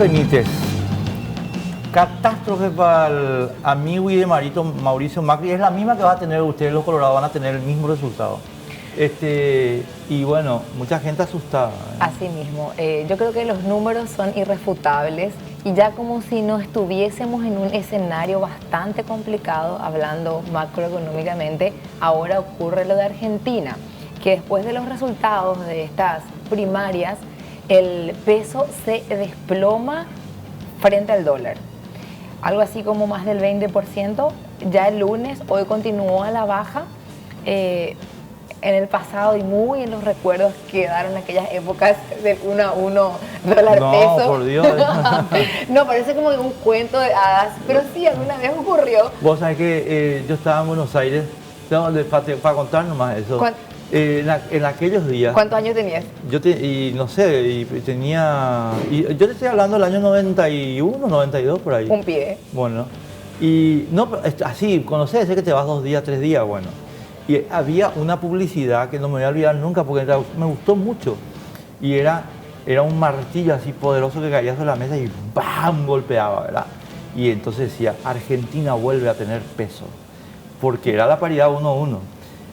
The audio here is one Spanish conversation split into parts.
Benítez, catástrofe para el amigo y de Marito Mauricio Macri es la misma que va a tener ustedes, los colorados van a tener el mismo resultado. Y bueno, mucha gente asustada. Así mismo, yo creo que los números son irrefutables y ya como si no estuviésemos en un escenario bastante complicado, hablando macroeconómicamente, ahora ocurre lo de Argentina, que después de los resultados de estas primarias, el peso se desploma frente al dólar. Algo así como más del 20%, ya el lunes, hoy continuó a la baja. En el pasado y muy en los recuerdos quedaron aquellas épocas del 1 a 1 dólar peso. No, por Dios. No, parece como un cuento de hadas, pero sí, alguna vez ocurrió. Vos sabés que yo estaba en Buenos Aires, para contar nomás eso. En aquellos días. ¿Cuántos años tenías? Yo no sé, yo te estoy hablando del año 91, 92, por ahí. Un pie. Bueno, y no, así, conocés, sé que te vas 2 días, 3 días, bueno. Y había una publicidad que no me voy a olvidar nunca porque me gustó mucho. Y era un martillo así poderoso que caía sobre la mesa y ¡bam! Golpeaba, ¿verdad? Y entonces decía, Argentina vuelve a tener peso. Porque era la paridad 1-1.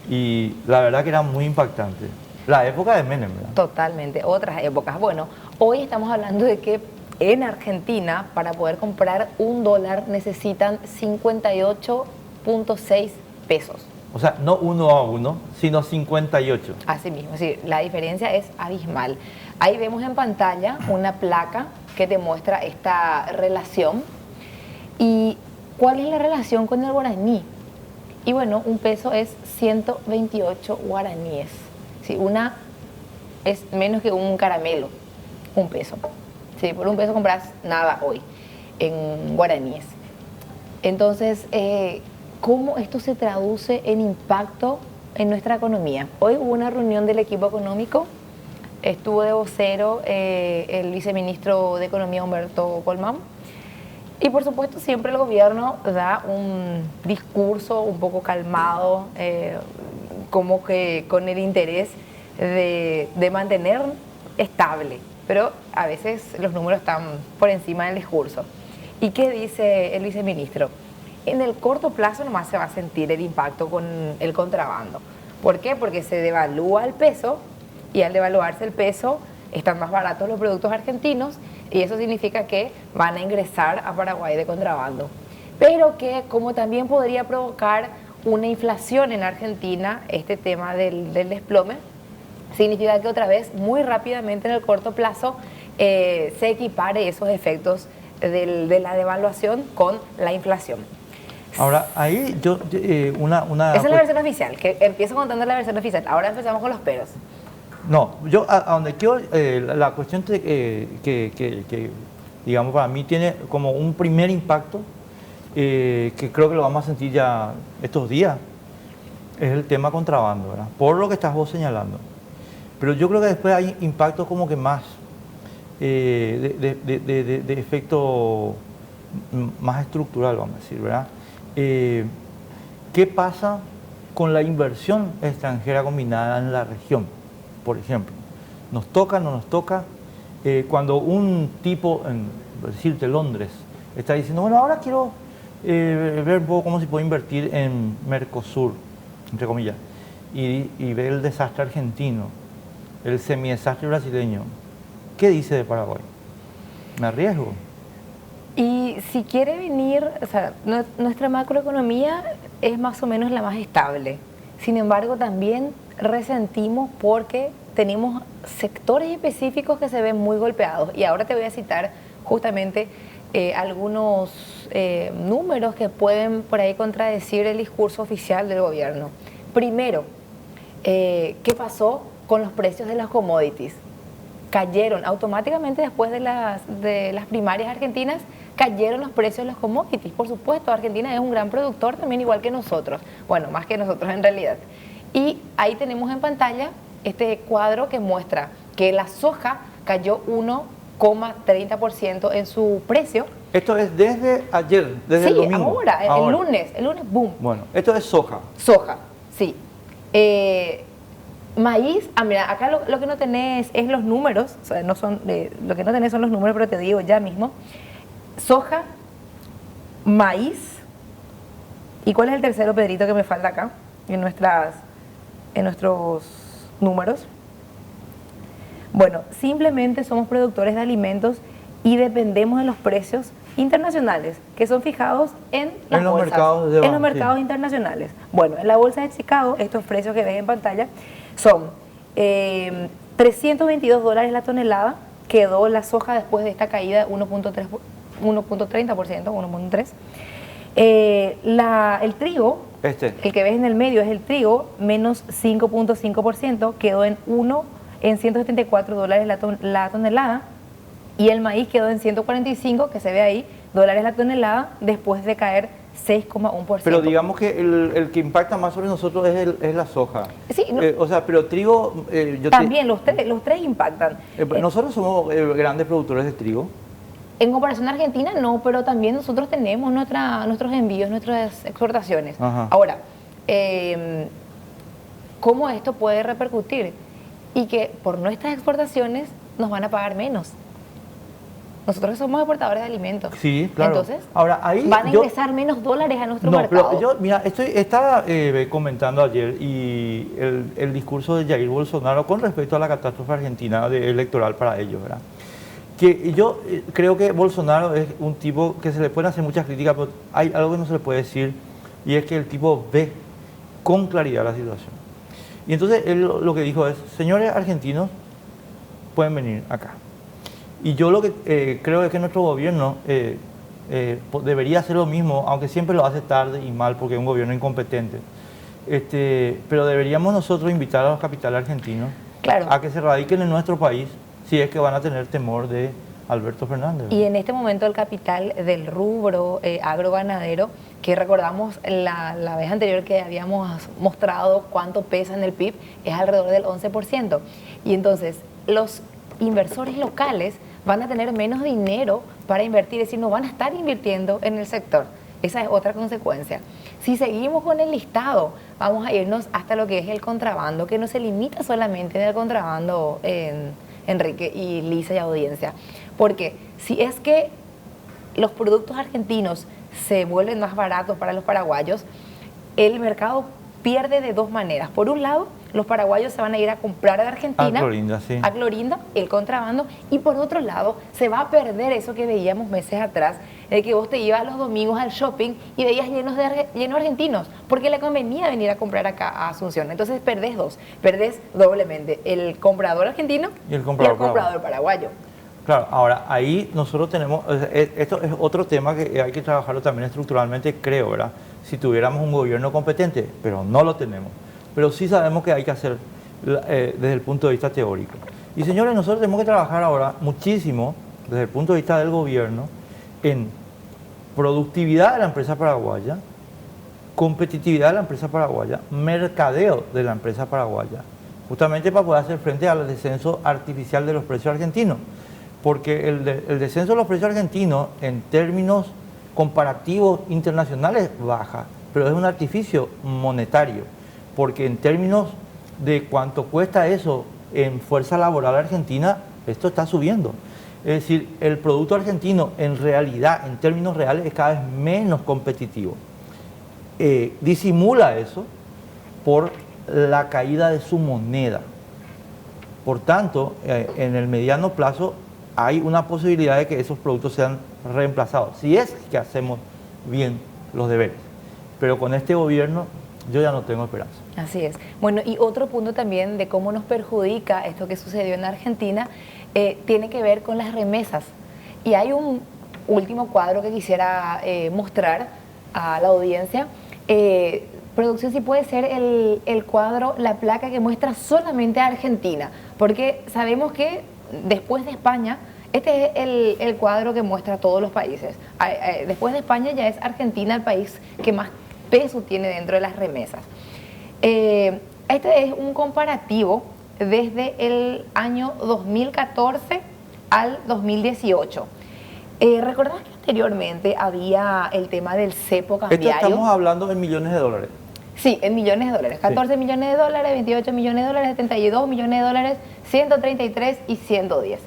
Y la verdad que era muy impactante. La época de Menem, ¿verdad? Totalmente, otras épocas. Bueno, hoy estamos hablando de que en Argentina, para poder comprar $1 necesitan 58.6 pesos. O sea, no 1 a 1, sino 58. Así mismo, sí, la diferencia es abismal. Ahí vemos en pantalla una placa que te muestra esta relación. ¿Y cuál es la relación con el guaraní? Y bueno, un peso es 128 guaraníes. Sí, una es menos que un caramelo, un peso. Sí, por un peso compras nada hoy en guaraníes. Entonces, ¿cómo esto se traduce en impacto en nuestra economía? Hoy hubo una reunión del equipo económico, estuvo de vocero el viceministro de Economía Humberto Colmán, y por supuesto siempre el gobierno da un discurso un poco calmado, como que con el interés de mantener estable, pero a veces los números están por encima del discurso. ¿Y qué dice el viceministro? En el corto plazo nomás se va a sentir el impacto con el contrabando. ¿Por qué? Porque se devalúa el peso y al devaluarse el peso están más baratos los productos argentinos y eso significa que van a ingresar a Paraguay de contrabando. Pero que como también podría provocar una inflación en Argentina, este tema del desplome, significa que otra vez muy rápidamente en el corto plazo se equipare esos efectos de la devaluación con la inflación. Ahora, ahí Esa es la versión oficial, que empiezo contando la versión oficial. Ahora empezamos con los peros. No, yo a donde quiero, la cuestión que, digamos, para mí tiene como un primer impacto, que creo que lo vamos a sentir ya estos días, es el tema contrabando, ¿verdad? Por lo que estás vos señalando. Pero yo creo que después hay impactos como que más, de efecto más estructural, vamos a decir, ¿verdad? ¿Qué pasa con la inversión extranjera combinada en la región? Por ejemplo, ¿nos toca, no nos toca? Cuando un tipo, por decirte Londres, está diciendo, bueno, ahora quiero ver un poco cómo se puede invertir en Mercosur, entre comillas, y ver el desastre argentino, el semidesastre brasileño, ¿qué dice de Paraguay? ¿Me arriesgo? Y si quiere venir, o sea, nuestra macroeconomía es más o menos la más estable. Sin embargo, también resentimos porque tenemos sectores específicos que se ven muy golpeados. Y ahora te voy a citar justamente algunos números que pueden por ahí contradecir el discurso oficial del gobierno. Primero, ¿qué pasó con los precios de las commodities? Cayeron automáticamente después de las primarias argentinas, cayeron los precios de los commodities. Por supuesto, Argentina es un gran productor también igual que nosotros, bueno, más que nosotros en realidad. Y ahí tenemos en pantalla este cuadro que muestra que la soja cayó 1,30% en su precio. Esto es desde ayer, desde el domingo. Ahora, el lunes, boom. Bueno, esto es soja. Soja, sí. Maíz, mira, acá lo que no tenés es los números, o sea, no son, lo que no tenés son los números, pero te digo ya mismo. Soja, maíz, ¿y cuál es el tercero, Pedrito, que me falta acá en nuestros números? Bueno, simplemente somos productores de alimentos y dependemos de los precios internacionales que son fijados en las bolsas, en los mercados internacionales. Bueno, en la bolsa de Chicago, estos precios que ves en pantalla son $322 la tonelada, quedó la soja después de esta caída de 1.30%, 1.3%. El trigo, el que ves en el medio es el trigo, menos 5.5%, quedó en $174 la tonelada, y el maíz quedó en 145, que se ve ahí, dólares la tonelada, después de caer 6,1%. Pero digamos que el que impacta más sobre nosotros es la soja. Sí, no, o sea, pero trigo... también los tres impactan. Nosotros somos grandes productores de trigo. En comparación a Argentina no, pero también nosotros tenemos nuestros envíos, nuestras exportaciones. Ajá. Ahora, ¿cómo esto puede repercutir? Y que por nuestras exportaciones nos van a pagar menos. Nosotros somos exportadores de alimentos. Sí, claro. Entonces, ahora, ahí van a ingresar menos dólares a nuestro mercado. Pero yo, mira, estaba comentando ayer y el discurso de Jair Bolsonaro con respecto a la catástrofe argentina electoral para ellos, ¿verdad? Que yo creo que Bolsonaro es un tipo que se le pueden hacer muchas críticas, pero hay algo que no se le puede decir, y es que el tipo ve con claridad la situación. Y entonces él lo que dijo es: señores argentinos, pueden venir acá. Y yo lo que creo es que nuestro gobierno debería hacer lo mismo, aunque siempre lo hace tarde y mal porque es un gobierno incompetente. Pero deberíamos nosotros invitar a los capitales argentinos, claro, a que se radiquen en nuestro país, si es que van a tener temor de Alberto Fernández. Y en este momento el capital del rubro agroganadero, que recordamos la vez anterior que habíamos mostrado cuánto pesa en el PIB, es alrededor del 11%. Y entonces los inversores locales van a tener menos dinero para invertir, es decir, no van a estar invirtiendo en el sector. Esa es otra consecuencia. Si seguimos con el listado, vamos a irnos hasta lo que es el contrabando, que no se limita solamente en el contrabando, Enrique y Lisa y audiencia. Porque si es que los productos argentinos se vuelven más baratos para los paraguayos, el mercado pierde de dos maneras. Por un lado, los paraguayos se van a ir a comprar a Argentina, a Clorinda, el contrabando, y por otro lado, se va a perder eso que veíamos meses atrás, de que vos te ibas los domingos al shopping y veías llenos argentinos, porque le convenía venir a comprar acá a Asunción. Entonces perdés doblemente, el comprador argentino y el comprador paraguayo. Claro, ahora ahí nosotros tenemos, esto es otro tema que hay que trabajarlo también estructuralmente, creo, ¿verdad? Si tuviéramos un gobierno competente, pero no lo tenemos. Pero sí sabemos que hay que hacer desde el punto de vista teórico. Y señores, nosotros tenemos que trabajar ahora muchísimo desde el punto de vista del gobierno en productividad de la empresa paraguaya, competitividad de la empresa paraguaya, mercadeo de la empresa paraguaya, justamente para poder hacer frente al descenso artificial de los precios argentinos. Porque el descenso de los precios argentinos en términos comparativos internacionales baja, pero es un artificio monetario, porque en términos de cuánto cuesta eso en fuerza laboral argentina, esto está subiendo. Es decir, el producto argentino en realidad, en términos reales, es cada vez menos competitivo. Disimula eso por la caída de su moneda. Por tanto, en el mediano plazo hay una posibilidad de que esos productos sean reemplazados, si es que hacemos bien los deberes. Pero con este gobierno yo ya no tengo esperanza. Así es. Bueno, y otro punto también de cómo nos perjudica esto que sucedió en Argentina, tiene que ver con las remesas. Y hay un último cuadro que quisiera mostrar a la audiencia. Producción, si puede ser el cuadro, la placa que muestra solamente a Argentina, porque sabemos que después de España, este es el cuadro que muestra a todos los países. Después de España ya es Argentina el país que más peso tiene dentro de las remesas. Este es un comparativo desde el año 2014 al 2018. ¿Recordás que anteriormente había el tema del cepo cambiario? Esto estamos hablando en millones de dólares. Sí, en millones de dólares. 14 millones de dólares, 28 millones de dólares, 72 millones de dólares, 133 y 110.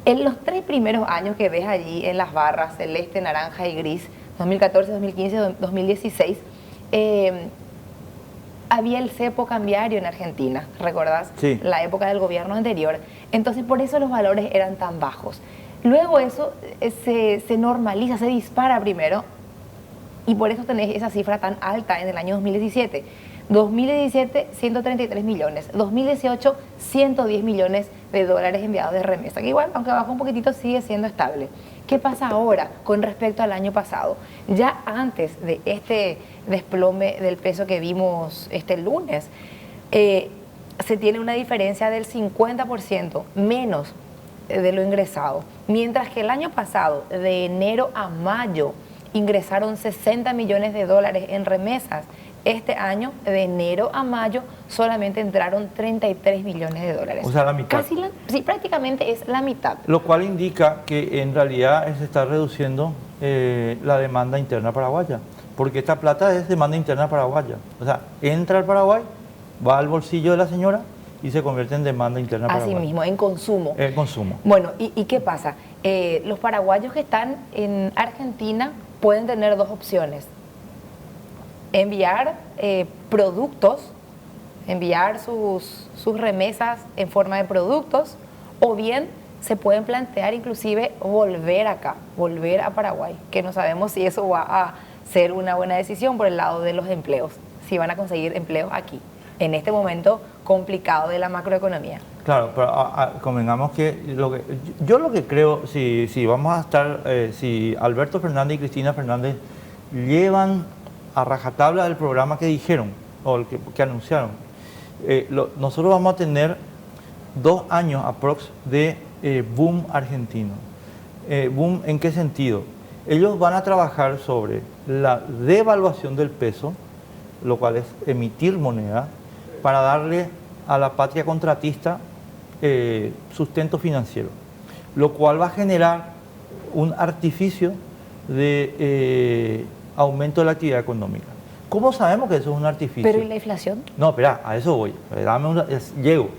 En los 3 primeros años que ves allí en las barras, celeste, naranja y gris, 2014, 2015, 2016, había el cepo cambiario en Argentina, ¿recordás? Sí. La época del gobierno anterior. Entonces, por eso los valores eran tan bajos. Luego eso se normaliza, se dispara primero, y por eso tenés esa cifra tan alta en el año 2017. 2017, 133 millones. 2018, 110 millones de dólares enviados de remesa, que igual, aunque bajó un poquitito, sigue siendo estable. ¿Qué pasa ahora con respecto al año pasado? Ya antes de este desplome del peso que vimos este lunes, se tiene una diferencia del 50% menos de lo ingresado, mientras que el año pasado, de enero a mayo, ingresaron 60 millones de dólares en remesas. Este año, de enero a mayo, solamente entraron 33 millones de dólares. O sea, la mitad. Sí, prácticamente es la mitad. Lo cual indica que en realidad se está reduciendo la demanda interna paraguaya, porque esta plata es demanda interna paraguaya. O sea, entra al Paraguay, va al bolsillo de la señora y se convierte en demanda interna paraguaya. Así mismo, en consumo. En consumo. Bueno, ¿y qué pasa? Los paraguayos que están en Argentina pueden tener dos opciones: enviar productos, enviar sus remesas en forma de productos, o bien se pueden plantear inclusive volver acá, volver a Paraguay, que no sabemos si eso va a ser una buena decisión por el lado de los empleos, si van a conseguir empleos aquí, en este momento complicado de la macroeconomía. Claro, pero convengamos que yo lo que creo, si vamos a estar, si Alberto Fernández y Cristina Fernández llevan a rajatabla del programa que dijeron o el que anunciaron, nosotros vamos a tener 2 años aprox de boom argentino. ¿Boom en qué sentido? Ellos van a trabajar sobre la devaluación del peso, lo cual es emitir moneda, para darle a la patria contratista sustento financiero, lo cual va a generar un artificio de aumento de la actividad económica. ¿Cómo sabemos que eso es un artificio? ¿Pero y la inflación? No, espera, a eso voy. Llego.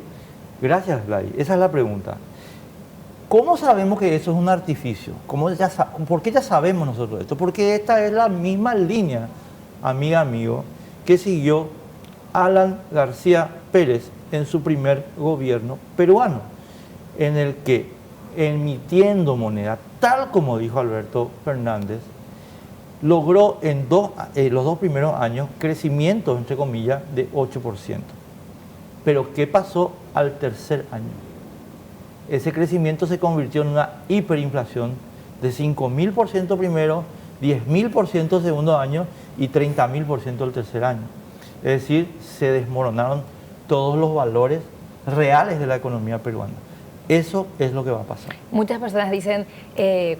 Gracias, Vladi. Esa es la pregunta. ¿Cómo sabemos que eso es un artificio? ¿Por qué ya sabemos nosotros esto? Porque esta es la misma línea, amiga, amigo, que siguió Alan García Pérez en su primer gobierno peruano, en el que, emitiendo moneda, tal como dijo Alberto Fernández, logró en los 2 primeros años crecimiento, entre comillas, de 8%. Pero ¿qué pasó al tercer año? Ese crecimiento se convirtió en una hiperinflación de 5.000% primero, 10.000% segundo año y 30.000% el tercer año. Es decir, se desmoronaron todos los valores reales de la economía peruana. Eso es lo que va a pasar. Muchas personas dicen,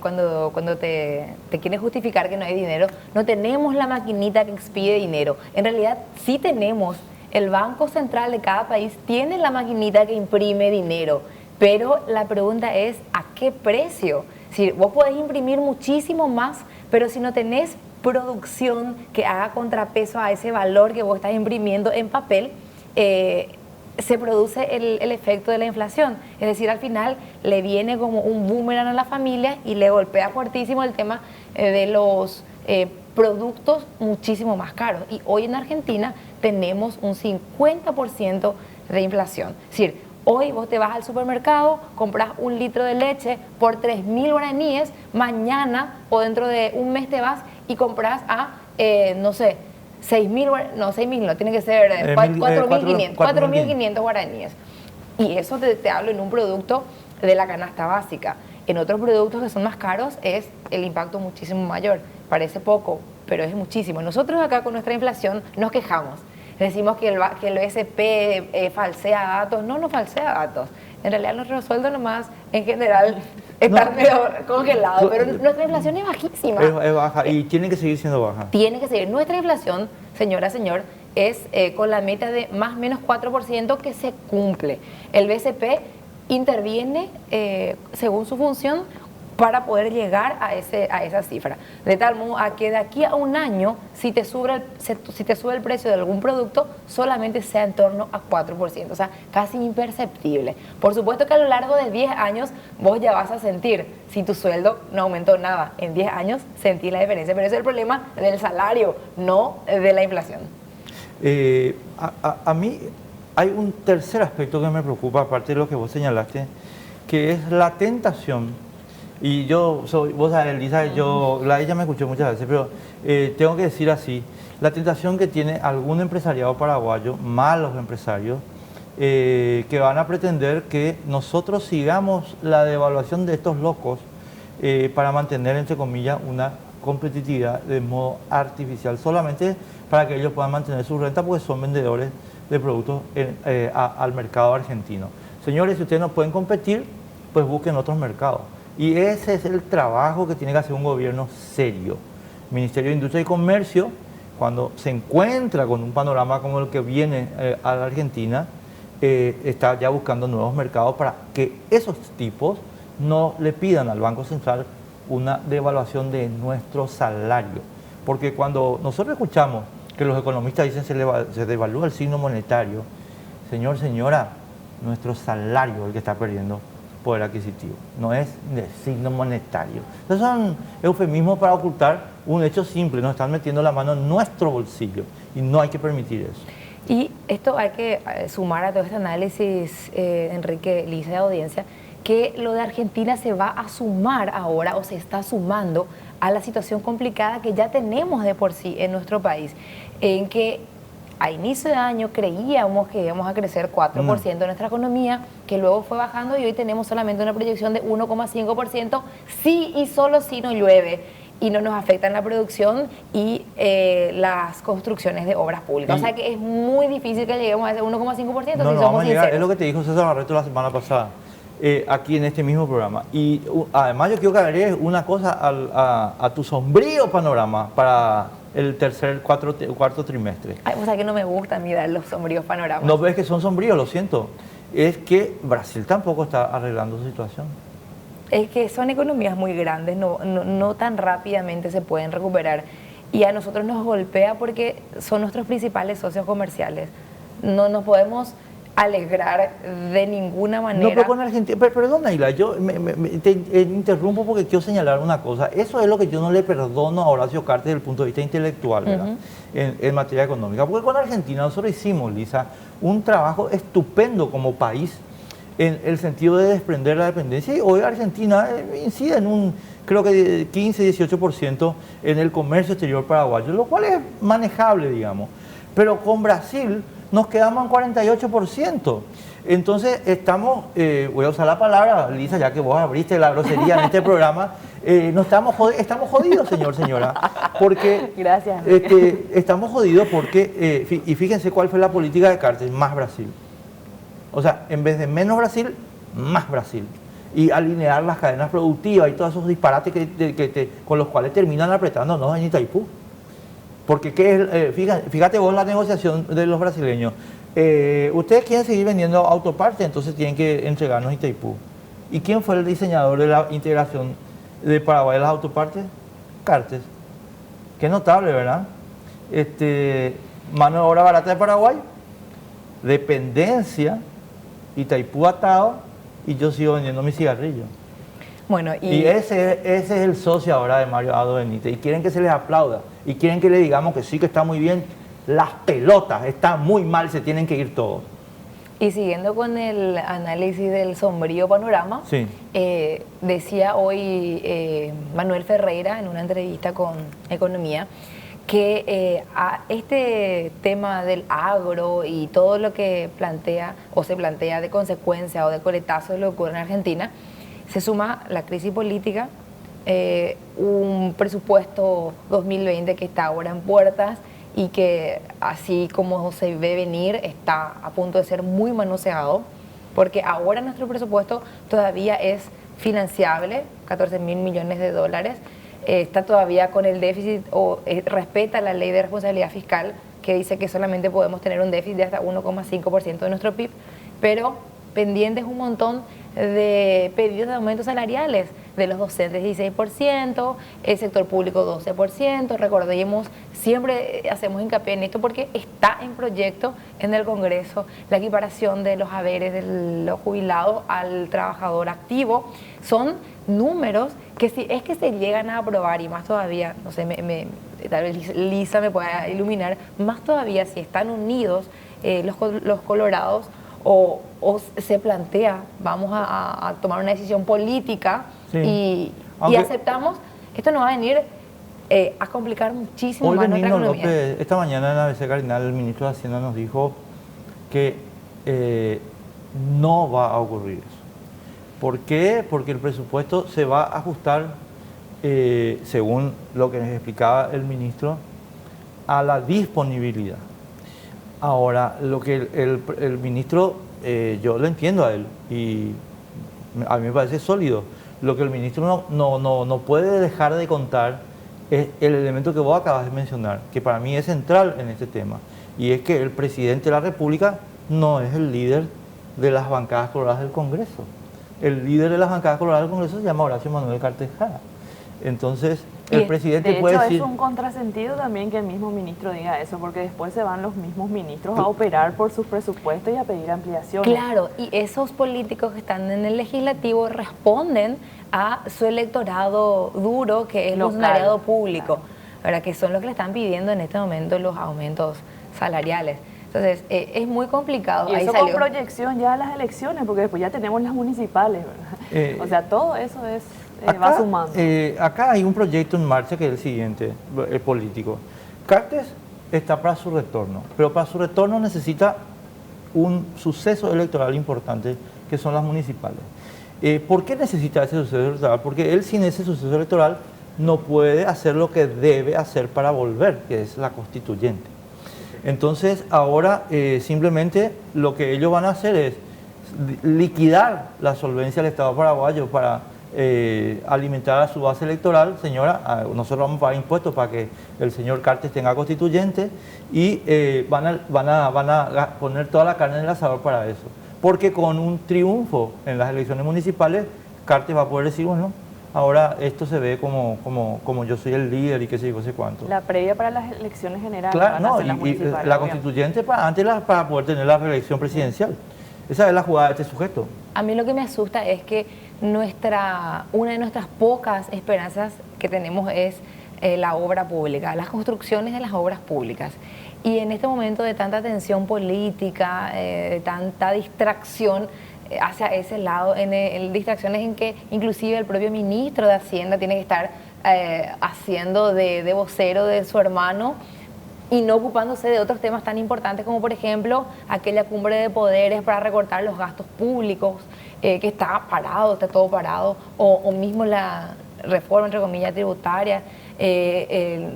cuando te quieren justificar que no hay dinero, no tenemos la maquinita que expide dinero. En realidad sí tenemos. El Banco Central de cada país tiene la maquinita que imprime dinero, pero la pregunta es, ¿a qué precio? Si vos podés imprimir muchísimo más, pero si no tenés producción que haga contrapeso a ese valor que vos estás imprimiendo en papel, se produce el efecto de la inflación. Es decir, al final le viene como un boomerang a la familia y le golpea fuertísimo el tema de los productos muchísimo más caros. Y hoy en Argentina tenemos un 50% de inflación. Es decir, hoy vos te vas al supermercado, compras 1 litro de leche por 3.000 guaraníes, mañana o dentro de un mes te vas y compras a, no sé, 6.000, no, tiene que ser 4.500 guaraníes. Y eso te hablo en un producto de la canasta básica. En otros productos que son más caros es el impacto muchísimo mayor. Parece poco, pero es muchísimo. Nosotros acá con nuestra inflación nos quejamos. Decimos que el BCP falsea datos. No falsea datos. En realidad nuestro sueldo nomás, en general, está medio congelado, pero nuestra inflación es bajísima. Es baja y tiene que seguir siendo baja. Tiene que seguir. Nuestra inflación, señora, señor, es con la meta de más o menos 4% que se cumple. El BCP interviene según su función para poder llegar a esa cifra. De tal modo a que de aquí a un año, si te sube el precio de algún producto, solamente sea en torno a 4%, o sea, casi imperceptible. Por supuesto que a lo largo de 10 años vos ya vas a sentir, si tu sueldo no aumentó nada, en 10 años sentí la diferencia, pero ese es el problema del salario, no de la inflación. A mí hay un tercer aspecto que me preocupa, aparte de lo que vos señalaste, que es la tentación. Y yo soy, vos sabés, Lisa, ella me escuchó muchas veces, pero tengo que decir así, la tentación que tiene algún empresariado paraguayo, malos empresarios, que van a pretender que nosotros sigamos la devaluación de estos locos para mantener, entre comillas, una competitividad de modo artificial, solamente para que ellos puedan mantener su renta, porque son vendedores de productos al mercado argentino. Señores, si ustedes no pueden competir, pues busquen otros mercados. Y ese es el trabajo que tiene que hacer un gobierno serio. El Ministerio de Industria y Comercio, cuando se encuentra con un panorama como el que viene a la Argentina, está ya buscando nuevos mercados para que esos tipos no le pidan al Banco Central una devaluación de nuestro salario. Porque cuando nosotros escuchamos que los economistas dicen se devalúa el signo monetario, señor, señora, nuestro salario es el que está perdiendo poder adquisitivo, no es de signo monetario. Esos son eufemismos para ocultar un hecho simple, nos están metiendo la mano en nuestro bolsillo y no hay que permitir eso. Y esto hay que sumar a todo este análisis, Enrique, Lisa, de audiencia, que lo de Argentina se va a sumar ahora o se está sumando a la situación complicada que ya tenemos de por sí en nuestro país, en que a inicio de año creíamos que íbamos a crecer 4% de nuestra economía, que luego fue bajando y hoy tenemos solamente una proyección de 1,5%, sí y solo si no llueve y no nos afecta en la producción y las construcciones de obras públicas. O sea que es muy difícil que lleguemos a ese 1,5% si somos sinceros. Es lo que te dijo César Barreto la semana pasada, aquí en este mismo programa. Y además yo quiero que agregues una cosa a tu sombrío panorama para el cuarto trimestre. Ay, o sea que no me gusta a mí dar los sombríos panoramas. No ves que son sombríos, lo siento. Es que Brasil tampoco está arreglando su situación. Es que son economías muy grandes, no tan rápidamente se pueden recuperar. Y a nosotros nos golpea porque son nuestros principales socios comerciales. No nos podemos alegrar de ninguna manera. No, pero con Argentina, perdón, Naila, yo te interrumpo porque quiero señalar una cosa. Eso es lo que yo no le perdono a Horacio Cartes desde el punto de vista intelectual, ¿verdad? En materia económica. Porque con Argentina nosotros hicimos, Lisa, un trabajo estupendo como país en el sentido de desprender la dependencia. Y hoy Argentina incide en un, creo que 15-18% en el comercio exterior paraguayo, lo cual es manejable, digamos. Pero con Brasil nos quedamos en 48%. Entonces estamos, voy a usar la palabra, Lisa, ya que vos abriste la grosería en este programa, estamos jodidos, señora, porque gracias. Estamos jodidos porque, y fíjense cuál fue la política de Cartes, más Brasil. O sea, en vez de menos Brasil, más Brasil. Y alinear las cadenas productivas y todos esos disparates con los cuales terminan apretándonos en Itaipú. Porque fíjate vos la negociación de los brasileños. Ustedes quieren seguir vendiendo autopartes, entonces tienen que entregarnos Itaipú. ¿Y quién fue el diseñador de la integración de Paraguay de las autopartes? Cartes. Qué notable, ¿verdad? Mano de obra barata de Paraguay, dependencia, Itaipú atado, y yo sigo vendiendo mis cigarrillos. Bueno, y ese es el socio ahora de Mario Abdo Benítez, y quieren que se les aplauda, y quieren que le digamos que sí, que está muy bien. Las pelotas están muy mal, se tienen que ir todos. Y siguiendo con el análisis del sombrío panorama, sí. Decía hoy Manuel Ferreira en una entrevista con Economía que a este tema del agro y todo lo que plantea o se plantea de consecuencia o de coletazo de lo que ocurre en Argentina, se suma la crisis política, un presupuesto 2020 que está ahora en puertas y que, así como se ve venir, está a punto de ser muy manoseado, porque ahora nuestro presupuesto todavía es financiable, 14.000 millones de dólares, está todavía con el déficit o respeta la ley de responsabilidad fiscal que dice que solamente podemos tener un déficit de hasta 1,5% de nuestro PIB, pero pendientes un montón de pedidos de aumentos salariales de los docentes 16%, el sector público 12%. Recordemos, siempre hacemos hincapié en esto porque está en proyecto en el Congreso la equiparación de los haberes de los jubilados al trabajador activo. Son números que si es que se llegan a aprobar, y más todavía, no sé, tal vez Lisa me pueda iluminar, más todavía si están unidos los colorados o se plantea, vamos a tomar una decisión política, sí, y aceptamos, esto nos va a venir a complicar muchísimo más nuestra economía. López, esta mañana en la ABC Cardinal el ministro de Hacienda nos dijo que no va a ocurrir eso. ¿Por qué? Porque el presupuesto se va a ajustar, según lo que nos explicaba el ministro, a la disponibilidad. Ahora, lo que el ministro, yo lo entiendo a él y a mí me parece sólido. Lo que el ministro no puede dejar de contar es el elemento que vos acabas de mencionar, que para mí es central en este tema, y es que el presidente de la República no es el líder de las bancadas coloradas del Congreso. El líder de las bancadas coloradas del Congreso se llama Horacio Manuel Cartes Jara. Entonces, el presidente puede decir... De hecho, es un contrasentido también que el mismo ministro diga eso, porque después se van los mismos ministros a operar por sus presupuestos y a pedir ampliaciones. Claro, y esos políticos que están en el legislativo responden a su electorado duro, que es el funcionariado público, ¿verdad? Que son los que le están pidiendo en este momento los aumentos salariales. Entonces, es muy complicado. Y eso con proyección ya a las elecciones, porque después ya tenemos las municipales, ¿verdad? O sea, todo eso es... va sumando. Acá hay un proyecto en marcha que es el siguiente, el político. Cartes está para su retorno, pero para su retorno necesita un suceso electoral importante, que son las municipales. ¿Por qué necesita ese suceso electoral? Porque él sin ese suceso electoral no puede hacer lo que debe hacer para volver, que es la constituyente. Entonces ahora simplemente lo que ellos van a hacer es liquidar la solvencia del Estado paraguayo para alimentar a su base electoral. Señora, nosotros vamos a pagar impuestos para que el señor Cartes tenga constituyente y van a poner toda la carne en el asador para eso. Porque con un triunfo en las elecciones municipales, Cartes va a poder decir, bueno, ahora esto se ve como yo soy el líder y qué sé yo, sé cuánto. La previa para las elecciones generales. Claro, no, y la constituyente para poder tener la reelección presidencial. Esa es la jugada de este sujeto. A mí lo que me asusta es que una de nuestras pocas esperanzas que tenemos es la obra pública, las construcciones de las obras públicas. Y en este momento de tanta tensión política, de tanta distracción hacia ese lado, en distracciones en que inclusive el propio ministro de Hacienda tiene que estar haciendo de vocero de su hermano y no ocupándose de otros temas tan importantes como, por ejemplo, aquella cumbre de poderes para recortar los gastos públicos, que está todo parado, o mismo la reforma, entre comillas, tributaria,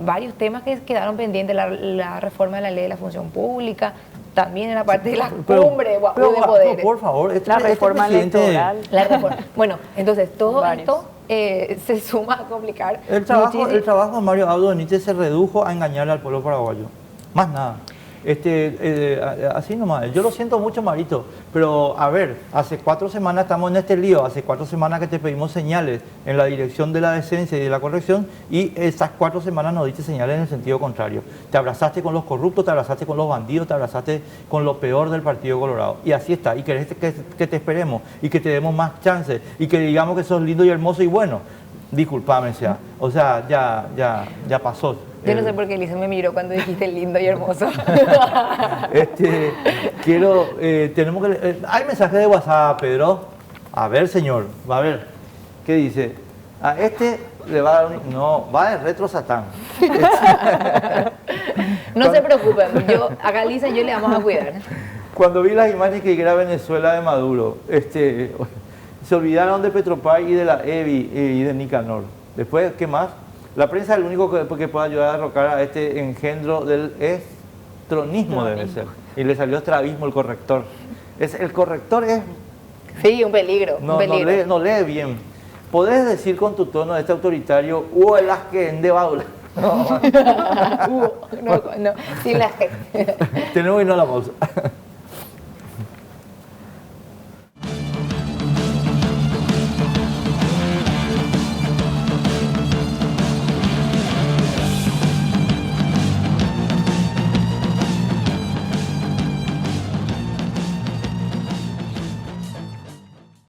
varios temas que quedaron pendientes, la reforma de la ley de la función pública, también en la parte de la cumbre de poderes. Por favor, la reforma electoral. Bueno, entonces todo esto se suma a complicar. El trabajo de Mario Abdo Benítez se redujo a engañar al pueblo paraguayo. Más nada. Así nomás. Yo lo siento mucho, Marito, pero a ver, hace 4 semanas estamos en este lío, hace 4 semanas que te pedimos señales en la dirección de la decencia y de la corrección, y esas 4 semanas nos diste señales en el sentido contrario. Te abrazaste con los corruptos, te abrazaste con los bandidos, te abrazaste con lo peor del Partido Colorado. Y así está. Y querés que te esperemos y que te demos más chances y que digamos que sos lindo y hermoso y bueno. Disculpame, o sea, ya pasó. Yo no sé por qué Elisa me miró cuando dijiste lindo y hermoso. Tenemos que... hay mensaje de WhatsApp, Pedro. A ver, señor, va a ver. ¿Qué dice? A este le va a dar un... No, va de retro Satán. No se preocupen, acá Lisa y yo le vamos a cuidar. Cuando vi las imágenes que era Venezuela de Maduro, se olvidaron de Petropar y de la EBI y de Nicanor. Después, ¿qué más? La prensa es el único que puede ayudar a derrocar a este engendro del estronismo, debe ser. Y le salió estrabismo el corrector. El corrector es... Sí, un peligro. No lee bien. ¿Podés decir con tu tono de este autoritario, Hugo Velázquez en Debaula? No, sin la G. Tenemos que irnos a la pausa.